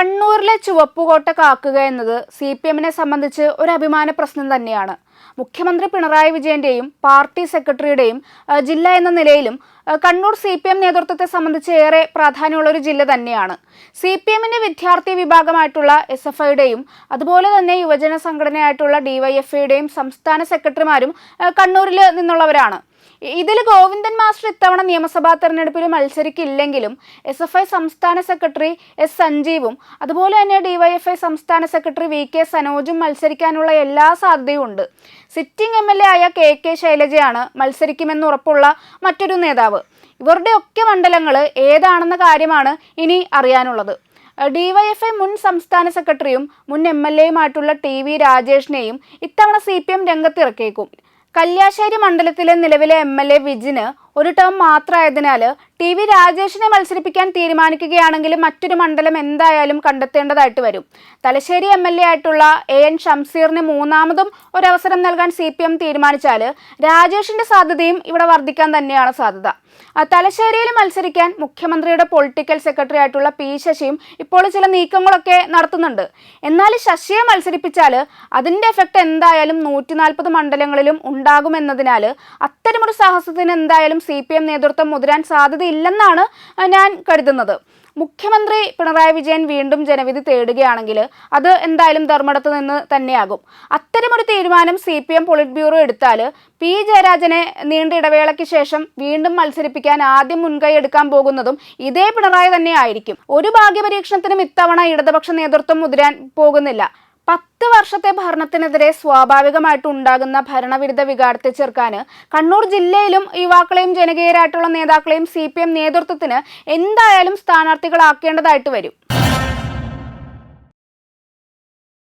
കണ്ണൂരിലെ ചുവപ്പുകോട്ട കാക്കുക എന്നത് CPM-നെ സംബന്ധിച്ച് ഒരു അഭിമാന പ്രശ്നം തന്നെയാണ്. മുഖ്യമന്ത്രി പിണറായി വിജയന്റെയും പാർട്ടി സെക്രട്ടറിയുടെയും ജില്ല എന്ന നിലയിലും കണ്ണൂർ CPM നേതൃത്വത്തെ സംബന്ധിച്ച് ഏറെ പ്രാധാന്യമുള്ള ഒരു ജില്ല തന്നെയാണ്. CPM-ന്റെ വിദ്യാർത്ഥി വിഭാഗമായിട്ടുള്ള SFIയുടെയും അതുപോലെ തന്നെ യുവജന സംഘടനയായിട്ടുള്ള DYFIയുടെയും സംസ്ഥാന സെക്രട്ടറിമാരും കണ്ണൂരിൽ നിന്നുള്ളവരാണ്. ഇതിൽ ഗോവിന്ദൻ മാസ്റ്റർ ഇത്തവണ നിയമസഭാ തെരഞ്ഞെടുപ്പിൽ മത്സരിക്കില്ലെങ്കിലും SFI സംസ്ഥാന സെക്രട്ടറി S സഞ്ജീവും അതുപോലെ തന്നെ DYFI സംസ്ഥാന സെക്രട്ടറി VK സനോജും മത്സരിക്കാനുള്ള എല്ലാ സാധ്യതയും ഉണ്ട്. സിറ്റിംഗ് MLA ആയ KK ശൈലജയാണ് മത്സരിക്കുമെന്ന് ഉറപ്പുള്ള മറ്റൊരു നേതാവ്. ഇവരുടെയൊക്കെ മണ്ഡലങ്ങൾ ഏതാണെന്ന കാര്യമാണ് ഇനി അറിയാനുള്ളത്. DYFI മുൻ സംസ്ഥാന സെക്രട്ടറിയും മുൻ MLAയുമായിട്ടുള്ള TV രാജേഷിനെയും ഇത്തവണ CPM രംഗത്തിറക്കിയേക്കും. കല്യാശ്ശേരി മണ്ഡലത്തിലെ നിലവിലെ MLA വിജിന് ഒരു ടേം മാത്രമായതിനാൽ TV രാജേഷിനെ മത്സരിപ്പിക്കാൻ തീരുമാനിക്കുകയാണെങ്കിൽ മറ്റൊരു മണ്ഡലം എന്തായാലും കണ്ടെത്തേണ്ടതായിട്ട് വരും. തലശ്ശേരി MLA ആയിട്ടുള്ള AN ഷംസീറിന് മൂന്നാമതും ഒരവസരം നൽകാൻ CPM തീരുമാനിച്ചാൽ രാജേഷിന്റെ സാധ്യതയും ഇവിടെ വർദ്ധിക്കാൻ തന്നെയാണ് സാധ്യത. തലശ്ശേരിയിൽ മത്സരിക്കാൻ മുഖ്യമന്ത്രിയുടെ പൊളിറ്റിക്കൽ സെക്രട്ടറി ആയിട്ടുള്ള P ശശിയും ഇപ്പോൾ ചില നീക്കങ്ങളൊക്കെ നടത്തുന്നുണ്ട്. എന്നാൽ ശശിയെ മത്സരിപ്പിച്ചാൽ അതിന്റെ എഫക്റ്റ് എന്തായാലും 140 മണ്ഡലങ്ങളിലും ഉണ്ടാകുമെന്നതിനാൽ അത്തരമൊരു സാഹസത്തിന് എന്തായാലും CPM നേതൃത്വം മുതിരാൻ സാധ്യതയില്ലെന്നാണ് ഞാൻ കരുതുന്നത്. മുഖ്യമന്ത്രി പിണറായി വിജയൻ വീണ്ടും ജനവിധി തേടുകയാണെങ്കിൽ അത് എന്തായാലും ധർമ്മടത്ത് നിന്ന് തന്നെയാകും. അത്തരമൊരു തീരുമാനം CPM പോളിറ്റ് ബ്യൂറോ എടുത്താൽ P ജയരാജനെ നീണ്ട ഇടവേളയ്ക്ക് ശേഷം വീണ്ടും മത്സരിപ്പിക്കാൻ ആദ്യം മുൻകൈ എടുക്കാൻ പോകുന്നതും ഇതേ പിണറായി തന്നെ ആയിരിക്കും. ഒരു ഭാഗ്യപരീക്ഷണത്തിനും ഇത്തവണ ഇടതുപക്ഷ നേതൃത്വം മുതിരാൻ പോകുന്നില്ല. 10 വർഷത്തെ ഭരണത്തിനെതിരെ സ്വാഭാവികമായിട്ട് ഉണ്ടാകുന്ന ഭരണവിരുദ്ധ വികാരത്തെ ചെറുക്കാൻ കണ്ണൂർ ജില്ലയിലും യുവാക്കളെയും ജനകീയരായിട്ടുള്ള നേതാക്കളെയും CPM നേതൃത്വത്തിന് എന്തായാലും സ്ഥാനാർത്ഥികളാക്കേണ്ടതായിട്ട് വരും.